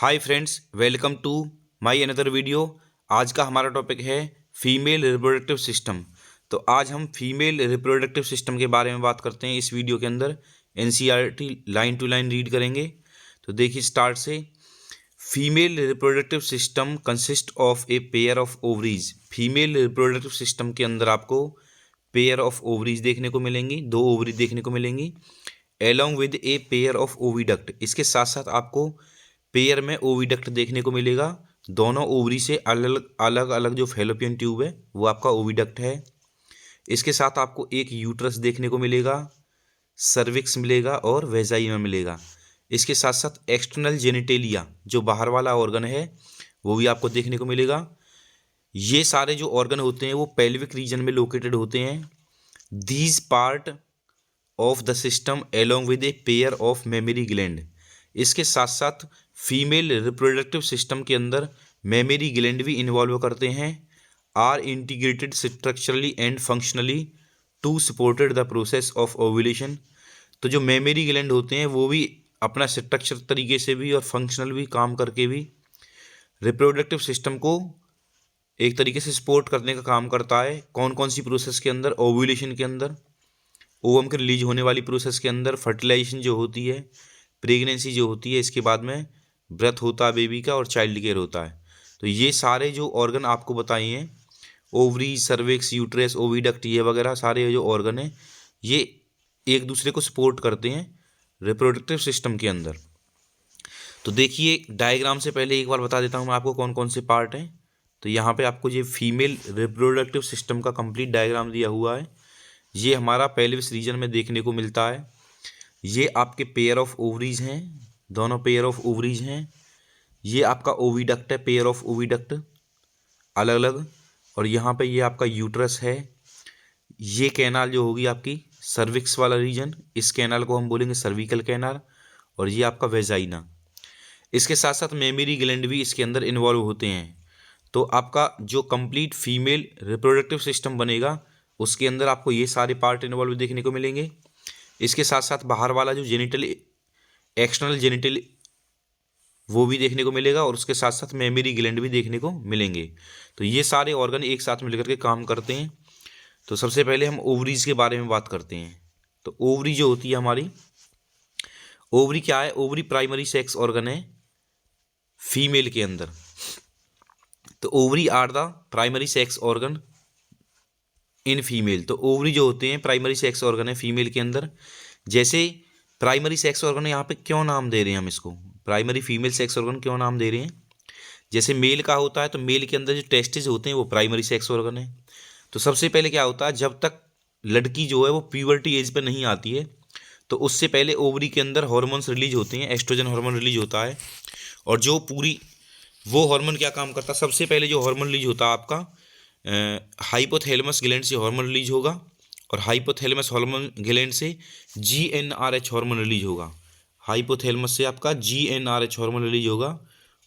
Hi friends, welcome to my another video. आज का हमारा टॉपिक है फीमेल रिप्रोडक्टिव सिस्टम। तो आज हम फीमेल रिप्रोडक्टिव सिस्टम के बारे में बात करते हैं। इस वीडियो के अंदर NCERT line to line read करेंगे। तो देखिए स्टार्ट से। Female reproductive system consist of a pair of ovaries. Female reproductive system के अंदर आपको पेयर ऑफ ओवरीज देखने को मिलेंगी, दो ओवरी देखने को मिलेंगी, along with A pair of oviduct. इसके साथ साथ आपको पेयर में ओविडक्ट देखने को मिलेगा। दोनों ओवरी से अलग अलग अलग जो फैलोपियन ट्यूब है वो आपका ओविडक्ट है। इसके साथ आपको एक यूट्रस देखने को मिलेगा, सर्विक्स मिलेगा और वेजाइना मिलेगा। इसके साथ साथ एक्सटर्नल जेनिटेलिया जो बाहर वाला ऑर्गन है वो भी आपको देखने को मिलेगा। ये सारे जो ऑर्गन होते हैं वो पेल्विक रीजन में लोकेटेड होते हैं। These part of the system along with A pair of mammary gland. इसके साथ साथ फीमेल रिप्रोडक्टिव सिस्टम के अंदर मेमरी ग्लैंड भी इन्वॉल्व करते हैं। Are integrated structurally and functionally to supported the process of ovulation. तो जो मेमरी ग्लैंड होते हैं वो भी अपना स्ट्रक्चर तरीके से भी और फंक्शनल भी काम करके भी रिप्रोडक्टिव सिस्टम को एक तरीके से सपोर्ट करने का काम करता है। कौन कौन सी प्रोसेस के अंदर? ओव्यूलेशन के अंदर, ओवम के रिलीज होने वाली प्रोसेस के अंदर, फर्टिलाइजेशन जो होती है, प्रेगनेंसी जो होती है, इसके बाद में ब्रथ होता है बेबी का और चाइल्ड केयर होता है। तो ये सारे जो ऑर्गन आपको बताए हैं, ओवरी, सर्विक्स, यूट्रस, ओविडक्ट, ये वगैरह सारे जो ऑर्गन हैं ये एक दूसरे को सपोर्ट करते हैं रिप्रोडक्टिव सिस्टम के अंदर। तो देखिए डायग्राम से पहले एक बार बता देता हूँ मैं आपको कौन कौन से पार्ट हैं। तो यहाँ पे आपको ये फीमेल रिप्रोडक्टिव सिस्टम का कंप्लीट डायग्राम दिया हुआ है। ये हमारा पेल्विस रीजन में देखने को मिलता है। ये आपके पेयर ऑफ ओवरीज हैं, दोनों पेयर ऑफ ओवरीज हैं। ये आपका ओविडक्ट है, पेयर ऑफ ओविडक्ट अलग अलग। और यहाँ पे ये आपका यूट्रस है। ये कैनाल जो होगी आपकी सर्विक्स वाला रीजन, इस कैनाल को हम बोलेंगे सर्विकल कैनाल। और ये आपका वेजाइना। इसके साथ साथ मेमरी ग्लैंड भी इसके अंदर इन्वॉल्व होते हैं। तो आपका जो कंप्लीट फीमेल रिप्रोडक्टिव सिस्टम बनेगा उसके अंदर आपको ये सारे पार्ट इन्वॉल्व देखने को मिलेंगे। इसके साथ साथ बाहर वाला जो जेनिटल, एक्सटर्नल जेनिटल, वो भी देखने को मिलेगा और उसके साथ साथ मेमरी ग्लैंड भी देखने को मिलेंगे। तो ये सारे ऑर्गन एक साथ मिलकर के काम करते हैं। तो सबसे पहले हम ओवरीज के बारे में बात करते हैं। तो ओवरी जो होती है हमारी, ओवरी क्या है? ओवरी प्राइमरी सेक्स ऑर्गन है फीमेल के अंदर। तो ovary are the primary sex organ in female. तो ओवरी जो होते हैं प्राइमरी सेक्स ऑर्गन है फीमेल के अंदर। जैसे प्राइमरी सेक्स ऑर्गन यहाँ पे क्यों नाम दे रहे हैं हम इसको, प्राइमरी फीमेल सेक्स ऑर्गन क्यों नाम दे रहे हैं? जैसे मेल का होता है तो मेल के अंदर जो टेस्टिस होते हैं वो प्राइमरी सेक्स ऑर्गन है। तो सबसे पहले क्या होता है, जब तक लड़की जो है वो प्यूबर्टी एज पर नहीं आती है तो उससे पहले ओवरी के अंदर हार्मोन्स रिलीज होते हैं, एस्ट्रोजन हार्मोन रिलीज होता है। और जो पूरी वो हार्मोन क्या काम करता है, सबसे पहले जो हार्मोन रिलीज होता है आपका हाइपोथैलेमस ग्लैंड से हार्मोन रिलीज होगा। और हाइपोथैलेमस हार्मोन ग्लैंड से जीएनआरएच हार्मोन रिलीज होगा। हाइपोथैलेमस से आपका जीएनआरएच हार्मोन रिलीज होगा।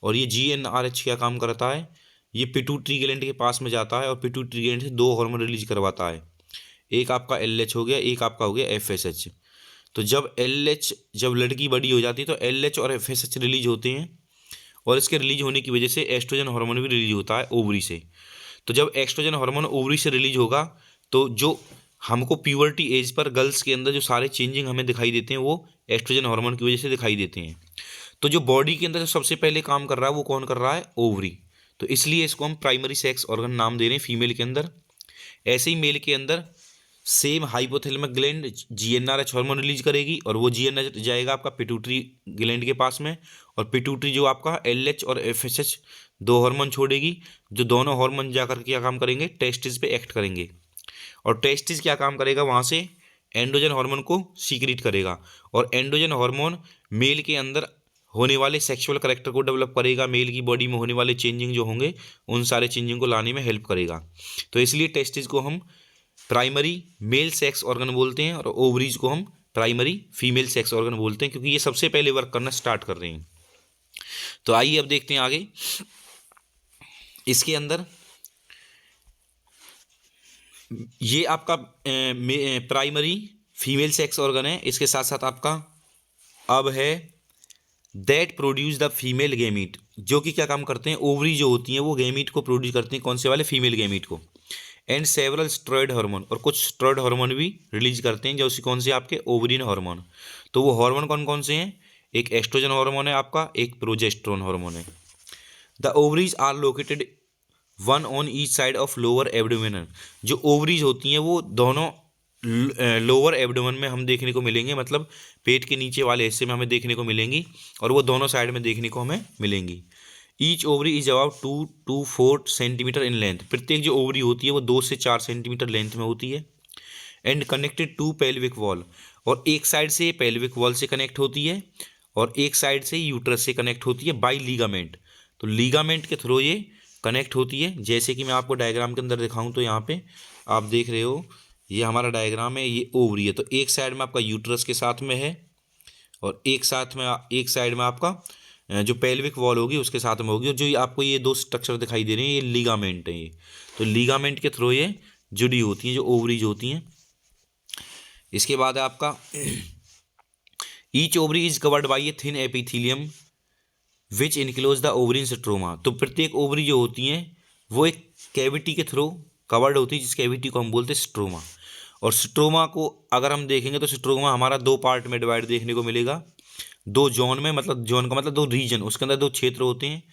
और ये जीएनआरएच क्या काम करता है, ये पिट्यूटरी ग्लैंड के पास में जाता है और पिट्यूटरी ग्लैंड से दो हार्मोन रिलीज करवाता है। एक आपका एलएच हो गया, एक आपका हो गया एफएसएच। तो जब लड़की बड़ी हो जाती है तो एलएच और एफएसएच रिलीज होते हैं। और इसके रिलीज होने की वजह से एस्ट्रोजन हार्मोन भी रिलीज होता है ओवरी से। तो जब एस्ट्रोजन हार्मोन ओवरी से रिलीज होगा तो जो हमको प्यूबर्टी एज पर गर्ल्स के अंदर जो सारे चेंजिंग हमें दिखाई देते हैं वो एस्ट्रोजन हार्मोन की वजह से दिखाई देते हैं। तो जो बॉडी के अंदर जो सबसे पहले काम कर रहा है वो कौन कर रहा है? ओवरी। तो इसलिए इसको हम प्राइमरी सेक्स ऑर्गन नाम दे रहे हैं फीमेल के अंदर। ऐसे ही मेल के अंदर same hypothalamus gland GnRH hormone release करेगी और वो जीएनआरएच जाएगा आपका पिट्यूटरी ग्लैंड के पास में। और पिट्यूटरी जो आपका एलएच और एफएसएच दो हार्मोन छोड़ेगी, जो दोनों हार्मोन जाकर क्या काम करेंगे, टेस्टिस पे एक्ट करेंगे। और टेस्टिस क्या काम करेगा, वहाँ से एंड्रोजन हार्मोन को सीक्रेट करेगा। और एंड्रोजन हार्मोन मेल के अंदर होने वाले सेक्सुअल कैरेक्टर को डेवलप करेगा, मेल की बॉडी में होने वाले चेंजिंग जो होंगे उन सारे चेंजिंग को लाने में हेल्प करेगा। तो इसलिए टेस्टिस को हम प्राइमरी मेल सेक्स ऑर्गन बोलते हैं और ओवरीज को हम प्राइमरी फीमेल सेक्स ऑर्गन बोलते हैं, क्योंकि ये सबसे पहले वर्क करना स्टार्ट कर रहे हैं। तो आइए अब देखते हैं आगे। इसके अंदर ये आपका प्राइमरी फीमेल सेक्स ऑर्गन है। इसके साथ साथ आपका अब है that produce the female gamete, जो कि क्या काम करते हैं, ओवरी जो होती हैं वो गैमीट को प्रोड्यूस करती हैं, कौन से वाले, फीमेल गैमीट को। एंड सेवरल स्टेरॉयड हार्मोन, और कुछ स्टेरॉयड हार्मोन भी रिलीज करते हैं, जो उसी कौन से आपके ओवरीन हार्मोन। तो वो हार्मोन कौन कौन से हैं, एक एस्ट्रोजन हार्मोन है आपका, एक प्रोजेस्टेरोन हार्मोन है। The ovaries are located one on each side of lower abdomen, जो ओवरीज होती हैं वो दोनों लोअर एब्डोमेन में हम देखने को मिलेंगे, मतलब पेट के नीचे वाले हिस्से में हमें देखने को मिलेंगी, और वो दोनों साइड में देखने को हमें मिलेंगी। Each ovary is about 2 to 4 centimetre in length, प्रत्येक जो ओवरी होती है वो 2 से 4 सेंटीमीटर लेंथ में होती है। And connected to pelvic wall, और एक साइड से पेल्विक वॉल से कनेक्ट होती है, और एक साइड से यूट्रस से कनेक्ट होती है बाई लीगामेंट। तो लीगामेंट के थ्रू ये कनेक्ट होती है, जैसे कि मैं आपको डायग्राम के अंदर दिखाऊं तो यहाँ पे आप देख रहे हो, ये हमारा डायग्राम है, ये ओवरी है, तो एक साइड में आपका यूट्रस के साथ में है, और एक साइड में आपका जो पेल्विक वॉल होगी उसके साथ में होगी, और जो ये आपको ये दो स्ट्रक्चर दिखाई दे रहे हैं ये लीगामेंट है ये। तो लीगामेंट के थ्रू ये जुड़ी होती हैं जो ओवरीज होती हैं। इसके बाद है आपका each ovary is covered by a thin epithelium which enclose the ovarian stroma, तो प्रत्येक ओवरी जो होती हैं वो एक कैविटी के थ्रू कवर्ड होती है, जिस कैविटी को हम बोलते हैं स्ट्रोमा। और स्ट्रोमा को अगर हम देखेंगे तो स्ट्रोमा हमारा 2 पार्ट में डिवाइड देखने को मिलेगा, 2 जोन में, मतलब जोन का मतलब 2 रीजन, उसके अंदर 2 क्षेत्र होते हैं,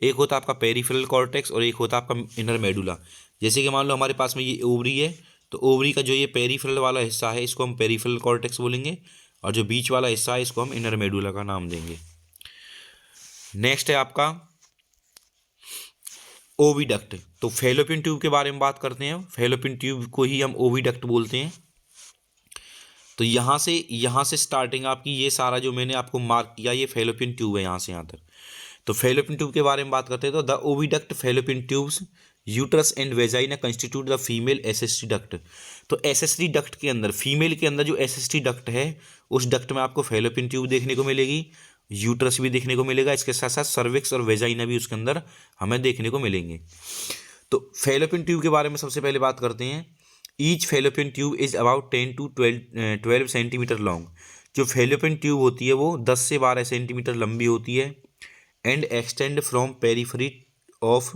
एक होता है आपका पेरिफेरल कॉर्टेक्स और एक होता है आपका इनर मेडुला। जैसे कि मान लो हमारे पास में ये ओवरी है, तो ओवरी का जो ये पेरिफेरल वाला हिस्सा है इसको हम पेरिफेरल कॉर्टेक्स बोलेंगे, और जो बीच वाला हिस्सा है इसको हम इनर मेडुला का नाम देंगे। नेक्स्ट है आपका ओविडक्ट, तो फैलोपियन ट्यूब के बारे में बात करते हैं। फैलोपियन ट्यूब को ही हम ओविडक्ट बोलते हैं। तो यहाँ से स्टार्टिंग आपकी ये सारा जो मैंने आपको मार्क किया ये फैलोपियन ट्यूब है, यहाँ से यहाँ तक। तो फैलोपियन ट्यूब के बारे में बात करते हैं, तो the oviduct fallopian tubes uterus and vagina constitute the female एसेस्ट्री डक्ट। तो एसेस्ट्री डक्ट के अंदर, फीमेल के अंदर जो एसेस्ट्री डक्ट है उस डक्ट में आपको फैलोपियन ट्यूब देखने को मिलेगी, यूट्रस भी देखने को मिलेगा, इसके साथ साथ सर्विक्स और वेजाइना भी उसके अंदर हमें देखने को मिलेंगे। तो फैलोपियन ट्यूब के बारे में सबसे पहले बात करते हैं। Each fallopian tube is about 10 to 12 centimetre long, जो फैलोपियन ट्यूब होती है वो 10 से 12 सेंटीमीटर लंबी होती है। And extend from periphery of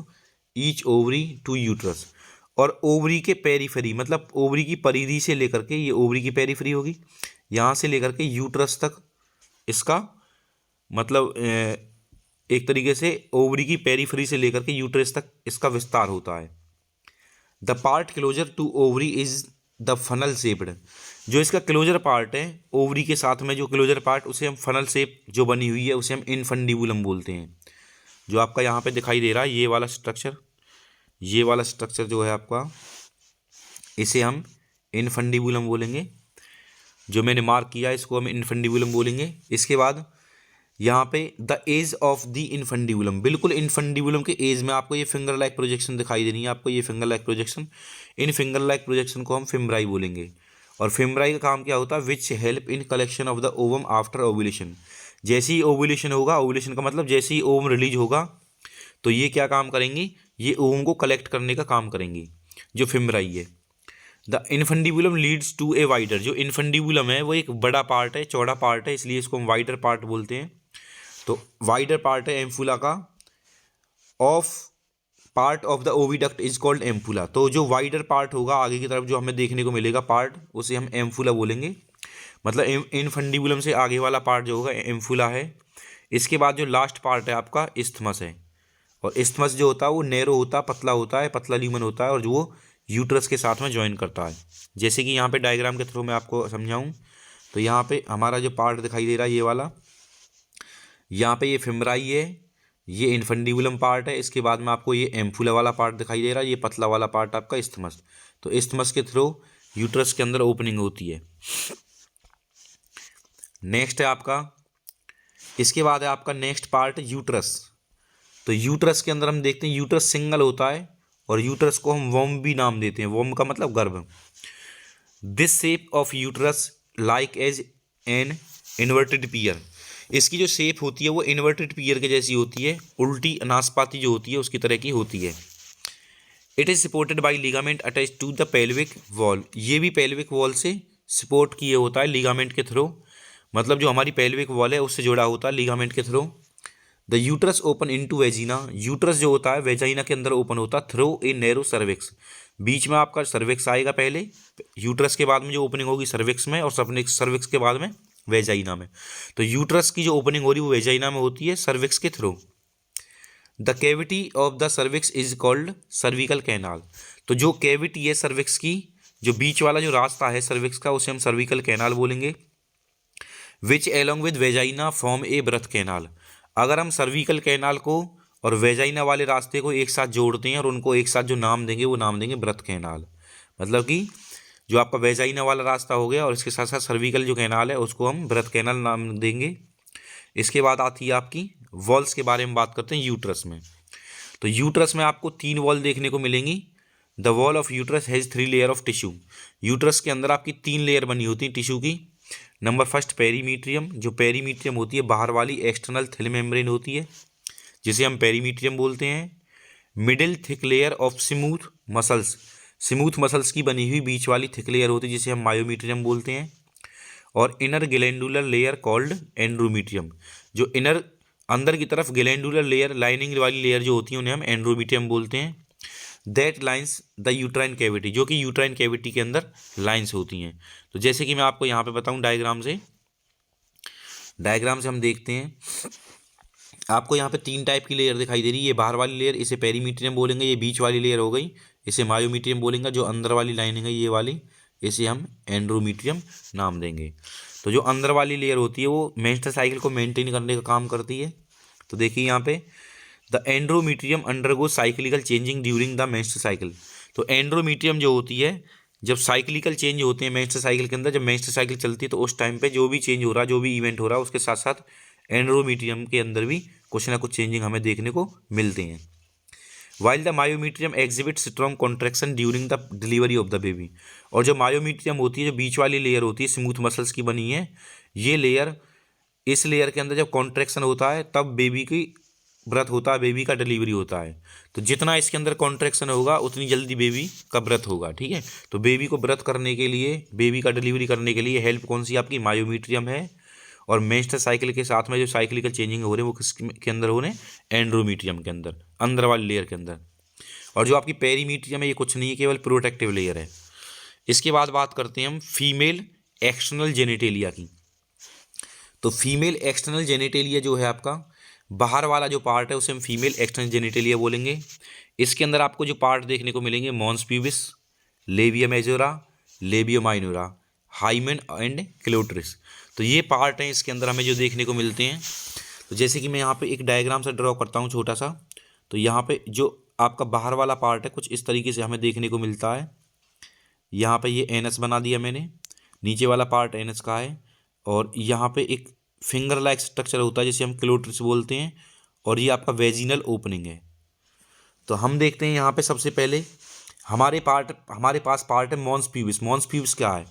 each ovary to uterus, और ओवरी के पेरीफरी मतलब ओवरी की परिधि से लेकर के, ये ओवरी की पेरीफरी होगी, यहाँ से लेकर के यूट्रस तक इसका मतलब एक तरीके से ओवरी की पेरीफरी से लेकर के यूट्रस तक इसका विस्तार होता है। The part closer to ovary is the funnel shaped, जो इसका क्लोजर पार्ट है ओवरी के साथ में, जो क्लोजर पार्ट उसे हम फनल शेप जो बनी हुई है उसे हम इनफंडिबुलम बोलते हैं। जो आपका यहाँ पे दिखाई दे रहा है ये वाला स्ट्रक्चर जो है आपका, इसे हम इनफंडिबुलम बोलेंगे। जो मैंने मार्क किया इसको हम इनफंडिबुलम बोलेंगे। इसके बाद यहाँ पे the edge of the infundibulum, बिल्कुल इनफंडिबुलम के एज में आपको ये फिंगर लाइक प्रोजेक्शन दिखाई देनी है, आपको ये finger like projection, in finger like projection को हम फिम्ब्राई बोलेंगे। और फिम्ब्राई का काम क्या होता है, which help in collection of the ovum after ovulation. जैसे ही ओव्यूलेशन होगा, ओव्यूलेशन का मतलब जैसे ही ओवम रिलीज होगा तो ये क्या काम करेंगी, ये ओवम को कलेक्ट करने का काम करेंगी, जो फिम्ब्राई है। The infundibulum leads to a wider, जो इनफंडिबुलम है वो एक बड़ा पार्ट है, चौड़ा पार्ट है, इसलिए इसको हम वाइडर पार्ट बोलते हैं। तो वाइडर पार्ट है एम्फुला का, of part of the oviduct is called ampulla. तो जो वाइडर पार्ट होगा आगे की तरफ जो हमें देखने को मिलेगा पार्ट, उसे हम एम्फुला बोलेंगे, मतलब इनफंडिबुलम से आगे वाला पार्ट जो होगा एम्फुला है। इसके बाद जो लास्ट पार्ट है आपका इस्थमस है, और इस्थमस जो होता है वो नैरो होता है, पतला होता है, पतला ल्यूमन होता है, और जो वो यूट्रस के साथ में ज्वाइन करता है। जैसे कि यहाँ पे डायग्राम के थ्रू मैं आपको समझाऊँ, तो यहाँ पे हमारा जो पार्ट दिखाई दे रहा है ये वाला, यहाँ पे ये फिम्ब्राई है, ये इनफंडिबुलम पार्ट है, इसके बाद में आपको ये एम्फुला वाला पार्ट दिखाई दे रहा है, ये पतला वाला पार्ट आपका इस्थमस। तो इस्थमस के थ्रू यूट्रस के अंदर ओपनिंग होती है। नेक्स्ट है आपका, इसके बाद है आपका नेक्स्ट पार्ट यूट्रस। तो यूट्रस के अंदर हम देखते हैं यूट्रस सिंगल होता है, और यूट्रस को हम वोम भी नाम देते हैं, वोम का मतलब गर्भ। This shape of uterus like as an inverted pear, इसकी जो शेप होती है वो इन्वर्टेड पियर के जैसी होती है, उल्टी नाशपाती जो होती है उसकी तरह की होती है। It is supported by ligament attach to the pelvic wall, ये भी पेल्विक वॉल से सपोर्ट किए होता है लिगामेंट के थ्रू। मतलब जो हमारी पेल्विक वॉल है उससे जुड़ा होता है लिगामेंट के through. The uterus open into vagina, uterus जो होता है वेजाइना के अंदर ओपन होता है थ्रू ए नैरो सर्विक्स, बीच में आपका सर्विक्स आएगा पहले, यूट्रस के बाद में जो ओपनिंग होगी सर्विक्स में, और सर्विक्स के बाद में वेजाइना में। तो यूट्रस की जो ओपनिंग हो रही है वो वेजाइना में होती है सर्विक्स के through. The cavity of the cervix is called cervical canal, तो जो कैविटी है सर्विक्स की, जो बीच वाला जो रास्ता है सर्विक्स का, उसे हम सर्विकल कैनाल बोलेंगे। Which along with vagina form a birth canal, अगर हम सर्विकल कैनाल को और वेजाइना वाले रास्ते को एक साथ जोड़ते हैं और उनको एक साथ जो नाम देंगे वो नाम देंगे ब्रथ कैनाल। मतलब कि जो आपका वेजाइना वाला रास्ता हो गया और इसके साथ साथ सर्विकल जो कैनाल है उसको हम ब्रथ कैनाल नाम देंगे। इसके बाद आती है आपकी वॉल्स के बारे में बात करते हैं यूट्रस में। तो यूट्रस में आपको 3 वॉल देखने को मिलेंगी। The wall of uterus has 3 layer of tissue, uterus के अंदर आपकी 3 लेयर बनी होती है टिश्यू की। नंबर फर्स्ट पेरीमीट्रियम, जो पेरीमीट्रियम होती है बाहर वाली एक्सटर्नल थिन मेम्ब्रेन होती है जिसे हम पेरीमीट्रियम बोलते हैं। Middle thick layer of smooth muscles, smooth muscles की बनी हुई बीच वाली थिक लेयर होती है जिसे हम मायोमीट्रियम बोलते हैं। और इनर ग्लैंडुलर लेयर कॉल्ड एंड्रोमीट्रियम, जो इनर अंदर की तरफ ग्लैंडुलर लेयर लाइनिंग वाली लेयर जो होती है उन्हें हम एंड्रोमीट्रियम बोलते हैं। That lines the uterine cavity, जो कि यूट्राइन कैविटी के अंदर लाइन्स होती हैं। तो जैसे कि मैं आपको यहाँ पे बताऊँ डायग्राम से हम देखते हैं, आपको यहाँ पे 3 टाइप की लेयर दिखाई दे रही है। ये बाहर वाली लेयर इसे पेरीमीट्रियम बोलेंगे, ये बीच वाली लेयर हो गई इसे मायोमीट्रियम बोलेंगे, जो अंदर वाली लाइनिंग है ये वाली इसे हम एंड्रोमीट्रियम नाम देंगे। तो जो अंदर वाली लेयर होती है वो मेंस्ट्रुअल साइकिल को मेंटेन करने का काम करती है। तो देखिए यहाँ पे the endometrium undergo cyclical changing during the menstrual cycle, तो एंड्रोमीट्रियम जो होती है जब साइक्लिकल चेंज होते हैं मेंस्ट्रुअल साइकिल के अंदर, जब मेंस्ट्रुअल साइकिल चलती है तो उस टाइम पे जो भी चेंज हो रहा है, जो भी इवेंट हो रहा है उसके साथ साथ एंड्रोमीट्रियम के अंदर भी कुछ ना कुछ चेंजिंग हमें देखने को मिलते हैं। While the myometrium exhibit strong contraction during the delivery of the baby, और जो मायोमीट्रियम होती है जो बीच वाली लेयर होती है स्मूथ मसल्स की बनी है, ये लेयर, इस लेयर के अंदर जब कॉन्ट्रैक्शन होता है तब बेबी की ब्रथ होता है, बेबी का डिलीवरी होता है। तो जितना इसके अंदर कॉन्ट्रैक्शन होगा उतनी जल्दी बेबी का ब्रथ होगा। ठीक है, तो बेबी को ब्रथ करने के लिए, बेबी का डिलीवरी करने के लिए हेल्प कौन सी आपकी मायोमीट्रियम है। और मेंस्ट्रुअल साइकिल के साथ में जो साइक्लिकल चेंजिंग हो रहे हैं वो किसके अंदर हो रहे हैं, एंड्रोमीट्रियम के अंदर, अंदर वाली लेयर के अंदर। और जो आपकी पेरीमीट्रियम है ये कुछ नहीं है, केवल प्रोटेक्टिव लेयर है। इसके बाद बात करते हैं हम फीमेल एक्सटर्नल जेनिटेलिया की। तो फीमेल एक्सटर्नल जेनिटेलिया जो है आपका बाहर वाला जो पार्ट है उसे हम फीमेल एक्सटर्नल जेनिटेलिया बोलेंगे। इसके अंदर आपको जो पार्ट देखने को मिलेंगे mons pubis, labia majora, labia minora, hymen and clitoris, तो ये पार्ट हैं इसके अंदर हमें जो देखने को मिलते हैं। तो जैसे कि मैं यहाँ पे एक डायग्राम से ड्रॉ करता हूँ छोटा सा, तो यहाँ पे जो आपका बाहर वाला पार्ट है कुछ इस तरीके से हमें देखने को मिलता है। यहाँ पे ये एनस बना दिया मैंने, नीचे वाला पार्ट एनस का है, और यहाँ पे एक फिंगर लाइक स्ट्रक्चर होता है जिसे हम क्लोट्रिस बोलते हैं, और ये आपका वेजिनल ओपनिंग है। तो हम देखते हैं यहाँ पे सबसे पहले हमारे पास पार्ट है मॉन्स प्यूबिस। मॉन्स प्यूबिस क्या है,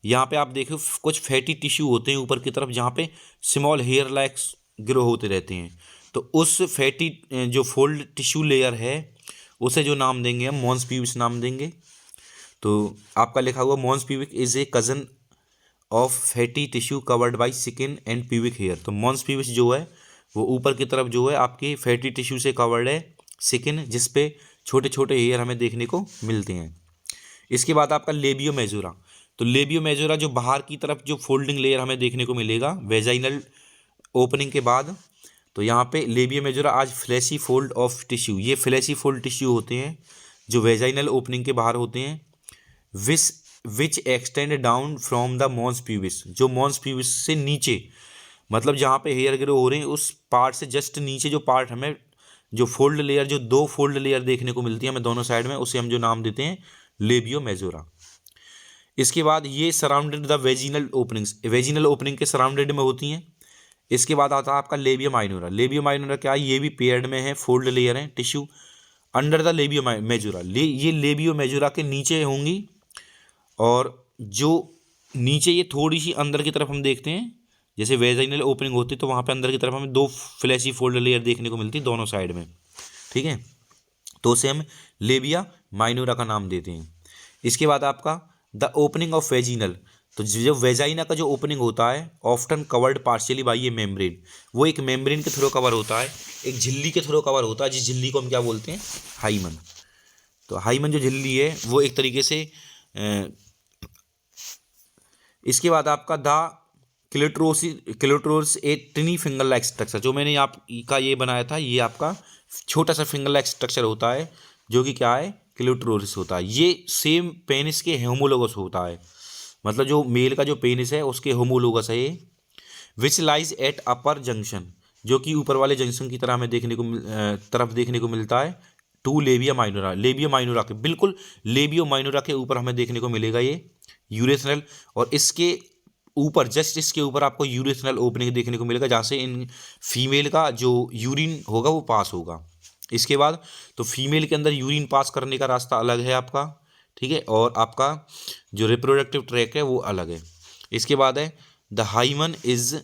यहाँ पे आप देखो कुछ फैटी टिश्यू होते हैं ऊपर की तरफ जहाँ पे स्मॉल हेयर लाइक ग्रो होते रहते हैं। तो उस फैटी जो फोल्ड टिश्यू लेयर है उसे जो नाम देंगे हम मॉन्स प्यूबिस नाम देंगे। तो आपका लिखा हुआ mons pubic is a cushion of fatty tissue covered by skin and pubic hair. तो मॉन्स प्यूबिस जो है वो ऊपर की तरफ जो है आपकी फैटी टिश्यू से कवर्ड है, स्किन जिस पे छोटे छोटे हेयर हमें देखने को मिलते हैं। इसके बाद आपका लेबियो मेजोरा। तो लेबियो मेजोरा जो बाहर की तरफ जो फोल्डिंग लेयर हमें देखने को मिलेगा वेजाइनल ओपनिंग के बाद, तो यहाँ पे labia majora are fleshy fold of tissue, ये फ्लैशी फोल्ड टिश्यू होते हैं जो वेजाइनल ओपनिंग के बाहर होते हैं। Which extend down from the mons pubis, जो मॉन्स प्यूबिस से नीचे, मतलब जहाँ पे हेयर ग्रो हो रहे हैं उस पार्ट से जस्ट नीचे जो पार्ट हमें जो फोल्ड लेयर, जो 2 फोल्ड लेयर देखने को मिलती है हमें दोनों साइड में, उसे हम जो नाम देते हैं लेबियो मेजोरा। इसके बाद ये surrounded the vaginal openings, vaginal opening के सराउंडेड में होती हैं। इसके बाद आता है आपका लेबिया माइनोरा। लेबिया माइनोरा क्या है, ये भी पेयर्ड में है, फोल्ड लेयर है tissue under the labio majora. ये लेबियो मेजोरा के नीचे होंगी, और जो नीचे ये थोड़ी सी अंदर की तरफ हम देखते हैं जैसे वेजाइनल ओपनिंग होती है तो वहाँ पे अंदर की तरफ हमें 2 फ्लैशी फोल्ड लेयर देखने को मिलती है दोनों साइड में। ठीक है, तो उसे हम लेबिया माइनोरा का नाम देते हैं। इसके बाद आपका द ओपनिंग ऑफ वेजिनल, तो जो वेजाइना का जो ओपनिंग होता है ऑफ्टन कवर्ड पार्शियली बाई ये मेम्ब्रेन, वो एक मेम्ब्रेन के थ्रू कवर होता है, एक झिल्ली के थ्रू कवर होता है, जिस झिल्ली को हम क्या बोलते हैं, हाइमन। तो हाइमन जो झिल्ली है वो एक तरीके से इसके बाद आपका the clitoris A टिनी finger like structure, जो मैंने आपका ये बनाया था, ये आपका छोटा सा फिंगर लाइक स्ट्रक्चर होता है, जो कि क्या है, क्लिटोरस होता है। ये सेम पेनिस के होमोलोगस होता है, मतलब जो मेल का जो पेनिस है उसके होमोलोगस है ये। Which lies at upper junction, जो कि ऊपर वाले जंक्शन की तरह हमें तरफ देखने को मिलता है to labia minora, labia minora के बिल्कुल लेबियो माइनोरा के ऊपर हमें देखने को मिलेगा ये यूरेथ्रल, और इसके ऊपर जस्ट इसके ऊपर आपको यूरेथ्रल ओपनिंग देखने को मिलेगा, जहाँ से इन फीमेल का जो यूरिन होगा वो पास होगा। इसके बाद तो फीमेल के अंदर यूरिन पास करने का रास्ता अलग है आपका, ठीक है, और आपका जो रिप्रोडक्टिव ट्रैक है वो अलग है। इसके बाद है the hymen is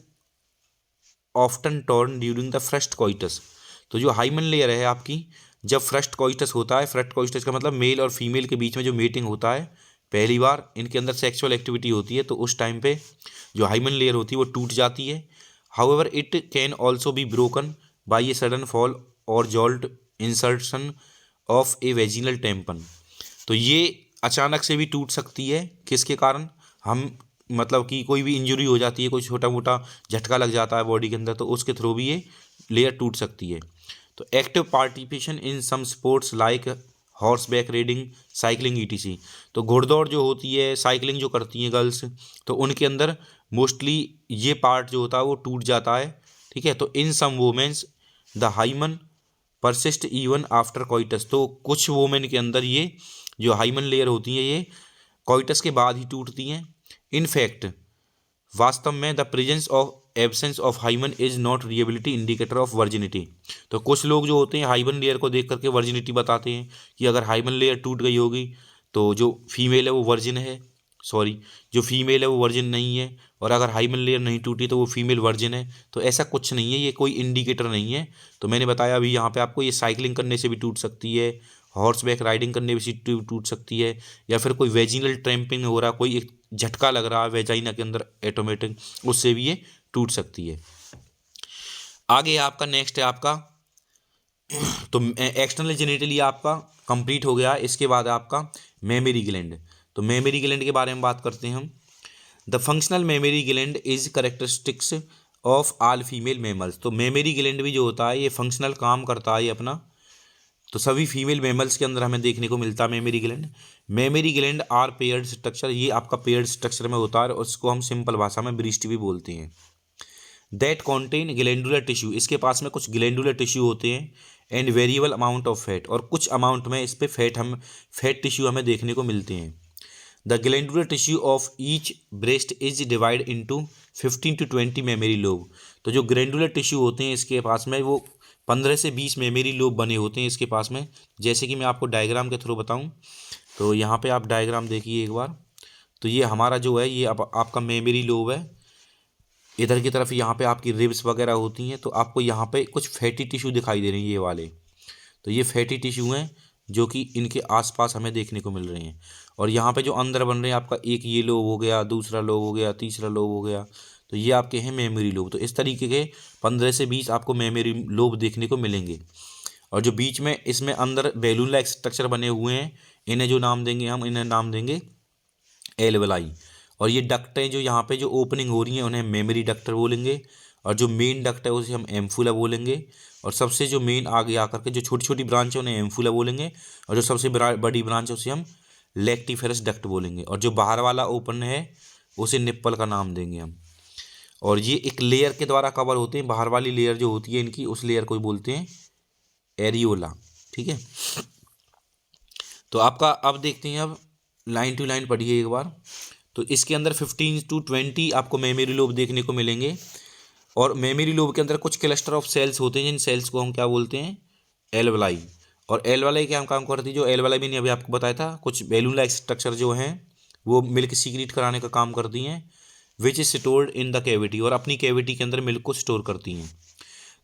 often torn during the first coitus, तो जो हाइमन लेयर है आपकी, जब फर्स्ट कॉइटस होता है, फर्स्ट कॉइटस का मतलब मेल और फीमेल के बीच में जो मेटिंग होता है, पहली बार इनके अंदर सेक्सुअल एक्टिविटी होती है, तो उस टाइम पे जो हाइमन लेयर होती है वो टूट जाती है। However it can also be broken by a sudden fall or jolt insertion of a vaginal tampon, तो ये अचानक से भी टूट सकती है, किसके कारण, हम मतलब कि कोई भी इंजरी हो जाती है, कोई छोटा मोटा झटका लग जाता है बॉडी के अंदर, तो उसके थ्रू भी ये लेयर टूट सकती है। तो active participation in some sports like horse back riding, cycling etc, तो घुड़दौड़ जो होती है, साइकिलिंग जो करती हैं गर्ल्स, तो उनके अंदर मोस्टली ये पार्ट जो होता है वो टूट जाता है, ठीक है। तो in some womens the hymen persist even after coitus, तो कुछ वोमेन के अंदर ये जो हाइमन लेयर होती हैं ये कॉइटस के बाद ही टूटती हैं। इनफैक्ट वास्तव में the presence of absence of hymen is not reliability indicator of virginity, तो कुछ लोग जो होते हैं हाइमन लेयर को देख करके वर्जिनिटी बताते हैं कि अगर हाइमन लेयर टूट गई होगी तो जो फीमेल है वो वर्जिन है, सॉरी जो फीमेल है वो वर्जिन नहीं है, और अगर हाइमन लेयर नहीं टूटी तो वो फीमेल वर्जिन है। तो ऐसा कुछ नहीं है, ये कोई इंडिकेटर नहीं है। तो मैंने बताया अभी यहाँ पे आपको, ये साइकिलिंग करने से भी टूट सकती है, हॉर्स बैक राइडिंग करने से भी टूट सकती है, या फिर कोई वेजिनल ट्रैम्पिंग हो रहा, कोई एक झटका लग रहा है वेजाइना के अंदर ऑटोमेटिक, उससे भी ये टूट सकती है। आगे आपका नेक्स्ट है आपका तो एक्सटर्नल जेनिटली आपका कंप्लीट हो गया। इसके बाद आपका मेमरी ग्लैंड, तो मेमरी ग्लैंड के बारे में बात करते हैं हम। The functional mammary gland is characteristics of all female mammals, तो मेमरी ग्लैंड भी जो होता है ये फंक्शनल काम करता है अपना, तो सभी फीमेल मेमल्स के अंदर हमें देखने को मिलता है mammary gland. Mammary gland are paired structure, ये आपका पेयर्ड स्ट्रक्चर में होता है, और उसको हम सिंपल भाषा में ब्रीस्ट भी बोलते हैं। दैट कॉन्टेन ग्लैंडुलर टिश्यू, इसके पास में कुछ ग्लैंडुलर टिश्यू होते हैं, and variable amount of fat, और कुछ अमाउंट में इस पर फैट टिश्यू हमें देखने को मिलते हैं। The glandular tissue of each breast is divide into 15 to 20 memory lobe, तो जो ग्लैंडुलर टिश्यू होते हैं इसके पास में वो 15 से 20 मेमरी लोब बने होते हैं इसके पास में। जैसे कि मैं आपको डायग्राम के थ्रू बताऊं, तो यहाँ पे आप डायग्राम देखिए एक बार, तो ये हमारा जो है ये आपका मेमरी लोब है, इधर की तरफ यहाँ पे आपकी रिब्स वगैरह होती हैं, तो आपको यहाँ पे कुछ फैटी टिश्यू दिखाई दे रही हैं ये वाले, तो ये फैटी टिश्यू हैं जो कि इनके आसपास हमें देखने को मिल रहे हैं। और यहाँ पे जो अंदर बन रहे हैं आपका, एक ये लोब हो गया, दूसरा लोब हो गया, तीसरा लोब हो गया, तो ये आपके हैं मेमोरी लोब। तो इस तरीके के 15 से 20 आपको मेमोरी लोब देखने को मिलेंगे। और जो बीच में इसमें अंदर बैलून लाइक स्ट्रक्चर बने हुए हैं, इन्हें जो नाम देंगे हम, इन्हें नाम देंगे एल्वेलाई। और ये डक्टें जो यहाँ पे जो ओपनिंग हो रही हैं उन्हें मेमोरी डक्टर बोलेंगे, और जो मेन डक्ट है उसे हम एम्फुला बोलेंगे, और सबसे जो मेन आगे आकर के जो छोटी छोटी ब्रांच है उन्हें एम्फुला बोलेंगे, और जो सबसे बड़ी ब्रांच है उसे हम लैक्टिफेरस डक्ट बोलेंगे, और जो बाहर वाला ओपन है उसे निप्पल का नाम देंगे हम। और ये एक लेयर के द्वारा कवर होते हैं, बाहर वाली लेयर जो होती है इनकी, उस लेयर को बोलते हैं एरियोला, ठीक है। तो आपका अब देखते हैं, अब लाइन टू लाइन पढ़िए एक बार। तो इसके अंदर 15 to 20 आपको मेमोरी लोब देखने को मिलेंगे, और मेमोरी लोब के अंदर कुछ क्लस्टर ऑफ सेल्स होते हैं, जिन सेल्स को हम क्या बोलते हैं, एल्वेलाई। और एल्वेलाई क्या काम करती है, जो एल्वेलाई मैंने अभी आपको बताया था, कुछ बैलून लाइक स्ट्रक्चर जो हैं वो मिल्क सीक्रेट कराने का काम करती हैं, which is stored in the cavity, और अपनी कैविटी के अंदर मिल्क को स्टोर करती हैं।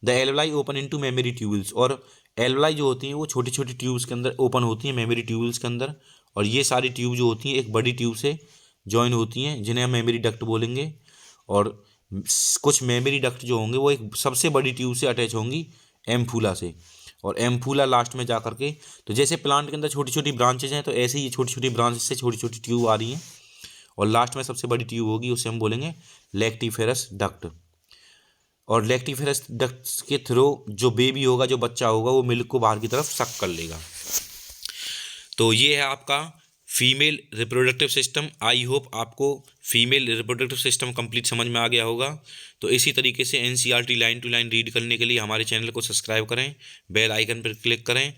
The alveoli open into memory tubes, और एल्वेलाई जो होती हैं वो छोटी छोटी ट्यूब्स के अंदर ओपन होती हैं मेमोरी ट्यूब्स के अंदर, और ये सारी ट्यूब जो होती हैं एक बड़ी ट्यूब से ज्वाइन होती हैं, जिन्हें हम मेमोरी डक्ट बोलेंगे। और कुछ मेमोरी डक्ट जो होंगे वो एक सबसे बड़ी ट्यूब से अटैच होंगी, एम्फूला से। और एम्फूला लास्ट में जा करके, तो जैसे प्लांट के अंदर छोटी छोटी ब्रांचेज हैं, तो ऐसे ही ये छोटी छोटी ब्रांचेज से छोटी छोटी ट्यूब आ रही हैं, और लास्ट में सबसे बड़ी ट्यूब होगी, उसे हम बोलेंगे लैक्टिफेरस डक्ट। और लैक्टिफेरस डक्ट के थ्रू जो बेबी होगा, जो बच्चा होगा, वो मिल्क को बाहर की तरफ सक कर लेगा। तो ये है आपका female reproductive system. I hope आपको फीमेल रिप्रोडक्टिव सिस्टम कंप्लीट समझ में आ गया होगा। तो इसी तरीके से NCERT line to line read करने के लिए हमारे चैनल को सब्सक्राइब करें, बेल आइकन पर क्लिक करें,